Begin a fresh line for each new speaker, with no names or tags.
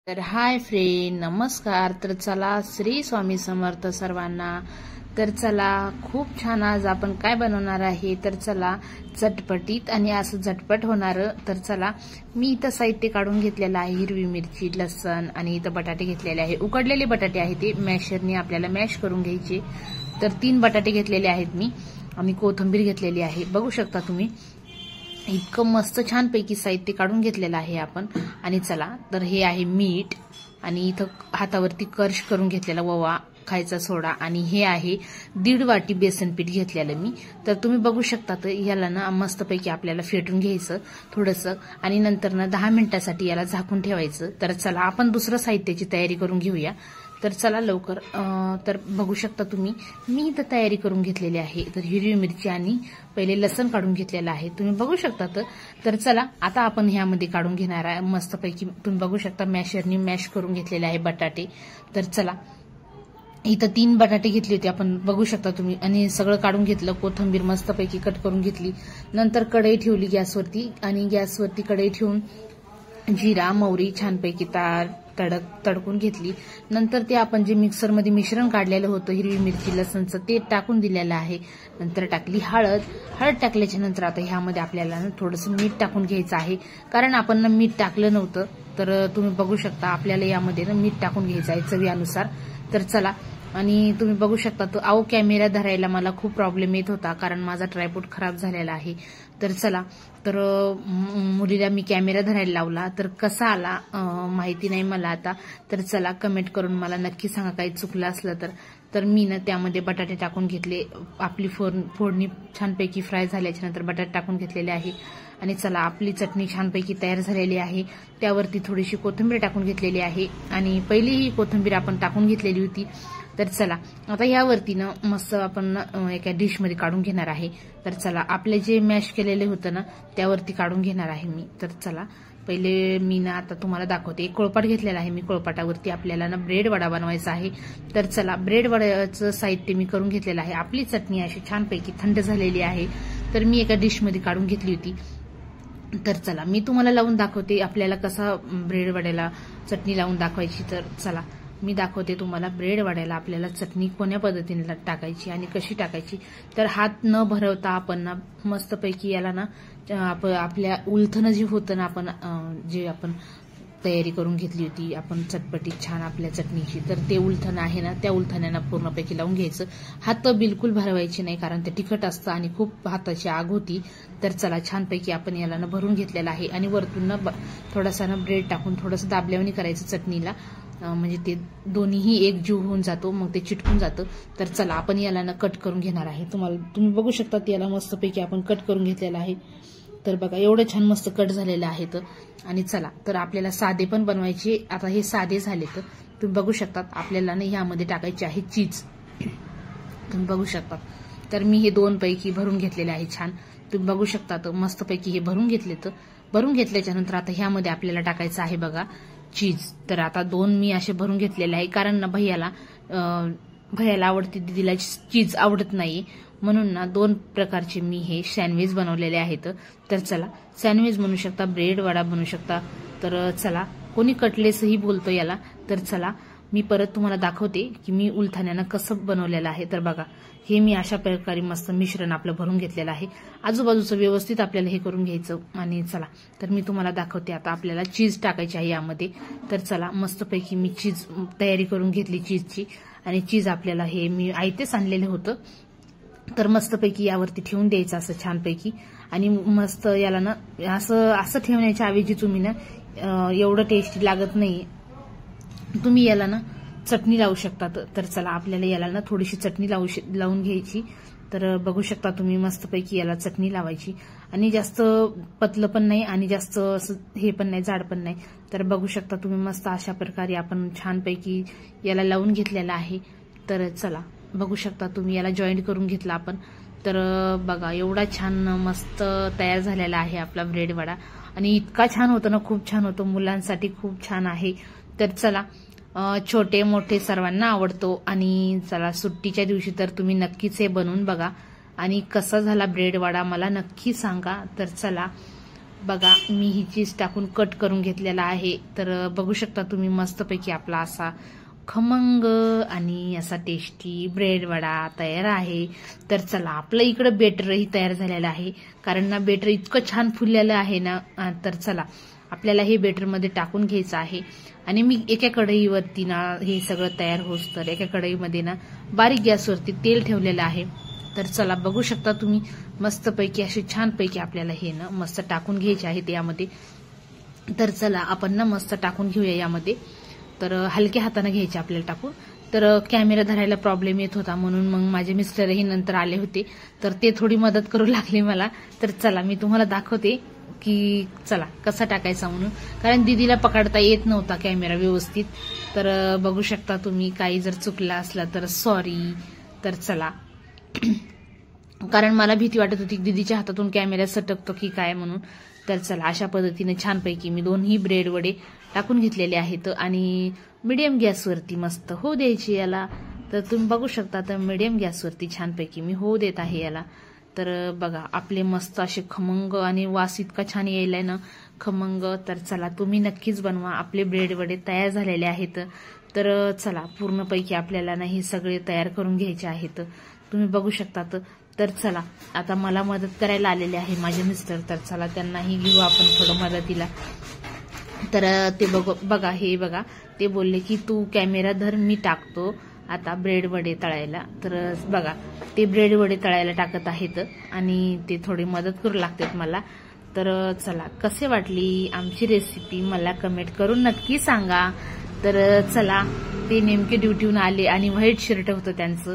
तर hi friend, नमस्कार. तर चला, श्री स्वामी समर्थ सर्वांना. तर चला, खूप छान आज आपण काय बनवणार आहे. तर चला, चटपटीत आणि असं झटपट होणारं. तर चला, मी इथं साहित्य काढून घेतलेलं आहे. हिरवी मिरची, लसण आणि इथं बटाटे घेतलेले आहे. उकडलेले बटाटे आहे ते मॅशरने आपल्याला मॅश करून घ्यायचे. तर 3 बटाटे घेतलेले आहेत मी आणि कोथिंबीर घेतलेली आहे. बघू शकता तुम्ही, इतकं मस्त छानपैकी साहित्य काढून घेतलेलं आहे आपण. आणि चला, तर हे आहे मीठ आणि इथं हातावरती कर्श करून घेतलेला ओवा, खायचा सोडा आणि हे आहे 1.5 वाटी बेसन पीठ घेतलेलं मी. तर तुम्ही बघू शकता, तर याला ना मस्तपैकी आपल्याला फेटून घ्यायचं थोडंसं आणि नंतर ना 10 मिनिटासाठी याला झाकून ठेवायचं. तर चला, आपण दुसरं साहित्याची तयारी करून घेऊया. तर चला लवकर. तर बघू शकता तुम्ही, मी इथं तयारी करून घेतलेली आहे. तर हिरवी मिरची आणि पहिले लसण काढून घेतलेलं आहे, तुम्ही बघू शकता. तर चला, आता आपण ह्यामध्ये काढून घेणार आहे मस्तपैकी. तुम्ही बघू शकता, मॅशरनी मॅश करून घेतलेले आहे बटाटे. तर चला, इथं 3 बटाटे घेतले होते आपण, बघू शकता तुम्ही, आणि सगळं काढून घेतलं. कोथिंबीर मस्तपैकी कट करून घेतली. नंतर कढई ठेवली गॅसवरती आणि गॅसवरती कढई ठेवून जिरा मोहरी छानपैकी तडकून घेतली. नंतर ते आपण जे मिक्सरमध्ये मिश्रण काढलेलं होतं हिरवी मिरची लसणचं, ते टाकून दिलेलं आहे. नंतर टाकली हळद टाकल्याच्या नंतर आता ह्यामध्ये आपल्याला थोडंसं मीठ टाकून घ्यायचं आहे, कारण आपण ना मीठ टाकलं नव्हतं. तर तुम्ही बघू शकता, आपल्याला यामध्ये ना मीठ टाकून घ्यायचं आहे चवीनुसार. तर चला, आणि तुम्ही बघू शकता, तो कॅमेरा धरायला मला खूप प्रॉब्लेम येत होता, कारण माझा ट्रायपॉड खराब झालेला आहे. तर चला, तर मुलीला मी कॅमेरा धरायला लावला, तर कसा आला माहिती नाही मला आता. तर चला, कमेंट करून मला नक्की सांगा काही चुकलं असलं तर. तर मी ना त्यामध्ये बटाटे टाकून घेतले. आपली फोडणी छानपैकी फ्राय झाल्याच्या नंतर बटाटे टाकून घेतलेले आहे. आणि चला, आपली चटणी छानपैकी तयार झालेली आहे. त्यावरती थोडीशी कोथिंबीर टाकून घेतलेली आहे आणि पहिली ही कोथिंबीर आपण टाकून घेतलेली होती. तर चला, आता यावरती ना मस्त आपण एका डिशमध्ये काढून घेणार आहे. तर चला, आपले जे मॅश केलेले होतं ना त्यावरती काढून घेणार आहे मी. तर चला, पहिले मी ना आता तुम्हाला दाखवते. एक कोळपाट घेतलेला आहे मी. कोळपाटावरती आपल्याला ना ब्रेड वडा बनवायचा आहे. तर चला, ब्रेड वड्याचं साहित्य मी करून घेतलेलं आहे. आपली चटणी अशी छानपैकी थंड झालेली आहे. तर मी एका डिशमध्ये काढून घेतली होती. तर चला, मी तुम्हाला लावून दाखवते आपल्याला कसा ब्रेड वड्याला चटणी लावून दाखवायची. तर चला, मी दाखवते तुम्हाला ब्रेड वड्याला आपल्याला चटणी कोण्या पद्धतीने टाकायची आणि कशी टाकायची. तर हात न भरवता आपण ना मस्तपैकी याला ना आपल्या उलथणं जे होतं ना, जे आपण तयारी करून घेतली होती आपण चटपटीत छान आपल्या चटणीची, तर ते उलथणं आहे ना, त्या उलथण्यांना पूर्णपैकी लावून घ्यायचं. हात बिलकुल भरवायचे नाही, कारण ते तिखट असतं आणि खूप हाताची आग होती. तर चला, छानपैकी आपण याला ना भरून घेतलेलं आहे आणि वरतून ना थोडासा ना ब्रेड टाकून थोडंसं दाबल्याने करायचं चटणीला, म्हणजे ते दोन्हीही एकजीव होऊन जातो, मग ते चिटकून जातं. तर चला, आपण याला ना कट करून घेणार आहे. तुम्ही बघू शकता, याला मस्तपैकी आपण कट करून घेतलेलं आहे. तर बघा, एवढं छान मस्त कट झालेलं आहे. आणि चला, तर आपल्याला साधे पण बनवायचे. आता हे साधे झाले, तर तुम्ही बघू शकता आपल्याला ना ह्यामध्ये टाकायचे आहे चीज. तुम्ही बघू शकता, तर मी हे 2 पैकी भरून घेतलेले आहे छान. तुम्ही बघू शकता, तर मस्तपैकी हे भरून घेतले. तर भरून घेतल्याच्या नंतर आता ह्यामध्ये आपल्याला टाकायचं आहे बघा चीज. तर आता 2 मी असे भरून घेतलेले आहे, कारण ना भैयाला आवडते, दीदीला चीज आवडत नाही, म्हणून ना 2 प्रकारचे मी हे सँडविच बनवलेले आहेत. तर चला, सँडविच बनवू शकता, ब्रेड वडा बनवू शकता. तर चला, कोणी कटलेसही बोलतो याला. तर चला, मी परत तुम्हाला दाखवते की मी उलथण्यानं कसं बनवलेलं आहे. तर बघा, हे मी अशा प्रकारे मस्त मिश्रण आपलं भरून घेतलेलं आहे. आजूबाजूचं व्यवस्थित आपल्याला हे करून घ्यायचं. आणि चला, तर मी तुम्हाला दाखवते. आता आपल्याला चीज टाकायची आहे यामध्ये. तर चला, मस्तपैकी मी चीज तयारी करून घेतली चीजची. आणि चीज आपल्याला हे मी आयतेच आणलेलं होतं. तर मस्तपैकी यावरती ठेवून द्यायचं असं छानपैकी. आणि मस्त याला ना असं ठेवण्याच्या ऐवजी तुम्ही ना एवढं टेस्टी लागत नाही, तुम्ही याला ना चटणी लावू शकता. तर चला, आपल्याला याला ना थोडीशी चटणी लावून घ्यायची. तर बघू शकता तुम्ही, मस्तपैकी याला चटणी लावायची. आणि जास्त पतलं पण नाही आणि जास्त असं हे पण नाही, जाड पण नाही. तर बघू शकता तुम्ही, मस्त अशा प्रकारे आपण छानपैकी याला लावून घेतलेला आहे. तर चला, बघू शकता तुम्ही, याला जॉईंट करून घेतला आपण. तर बघा, एवढा छान मस्त तयार झालेला आहे आपला ब्रेड वडा. आणि इतका छान होतो ना, खूप छान होतो, मुलांसाठी खूप छान आहे. तर चला, छोटे मोठे सर्वांना आवडतो. आणि चला, सुट्टीच्या दिवशी तर तुम्ही नक्कीच हे बनवून बघा आणि कसा झाला ब्रेड वडा मला नक्की सांगा. तर चला, बघा मी ही चीज टाकून कट करून घेतलेला आहे. तर बघू शकता तुम्ही मस्तपैकी आपला असा खमंग आणि असा टेस्टी ब्रेड वडा तयार आहे. तर चला आपलं इकडं बेटरही तयार झालेलं आहे, कारण ना बेटर इतकं छान फुललेलं आहे ना. तर चला आपल्याला हे बेटरमध्ये टाकून घ्यायचं आहे. आणि मी एका कढईवरती ना हे सगळं तयार होस तर एका कढईमध्ये ना बारीक गॅसवरती तेल ठेवलेलं आहे. तर चला बघू शकता तुम्ही मस्तपैकी असे छानपैकी आपल्याला हे ना मस्त टाकून घ्यायचे आहेत यामध्ये. तर चला आपण ना मस्त टाकून घेऊया यामध्ये. तर हलक्या हाताने घ्यायचे आपल्याला टाकून. तर कॅमेरा धरायला प्रॉब्लेम येत होता, म्हणून मग माझे मिस्टरही नंतर आले होते, तर ते थोडी मदत करू लागले मला. तर चला मी तुम्हाला दाखवते की चला कसा टाकायचा म्हणून, कारण दीदीला पकडता येत नव्हता कॅमेरा व्यवस्थित. तर बघू शकता तुम्ही काही जर चुकला असला तर सॉरी. तर चला कारण मला भीती वाटत होती दीदीच्या हातातून कॅमेरा सटकतो की काय म्हणून. तर चला अशा पद्धतीने छानपैकी मी दोन्ही ब्रेड वडे टाकून घेतलेले आहेत आणि मीडियम गॅसवरती मस्त होऊ द्यायची याला. तर तुम्ही बघू शकता तर मीडियम गॅसवरती छानपैकी मी होऊ देत आहे याला. तर बघा आपले मस्त असे खमंग आणि वास इतका छान यायलाय ना खमंग. तर चला तुम्ही नक्कीच बनवा. आपले ब्रेड वडे तयार झालेले आहेत. तर चला पूर्णपैकी आपल्याला ना हे सगळे तयार करून घ्यायचे आहेत. तुम्ही बघू शकता. तर चला आता मला मदत करायला आलेले आहे माझे मिस्टर. तर चला त्यांनाही घेऊ आपण थोडं मदतीला. तर ते बघा हे बघा ते बोलले की तू कॅमेरा धर मी टाकतो आता ब्रेड वडे तळायला. तर बघा ते ब्रेड वडे तळायला टाकत आहेत आणि ते थोडी मदत करू लागतात मला. तर चला कसे वाटली आमची रेसिपी मला कमेंट करून नक्की सांगा. तर चला ते नेमके ड्युटीहून आले आणि व्हाईट शर्ट होतं त्यांचं.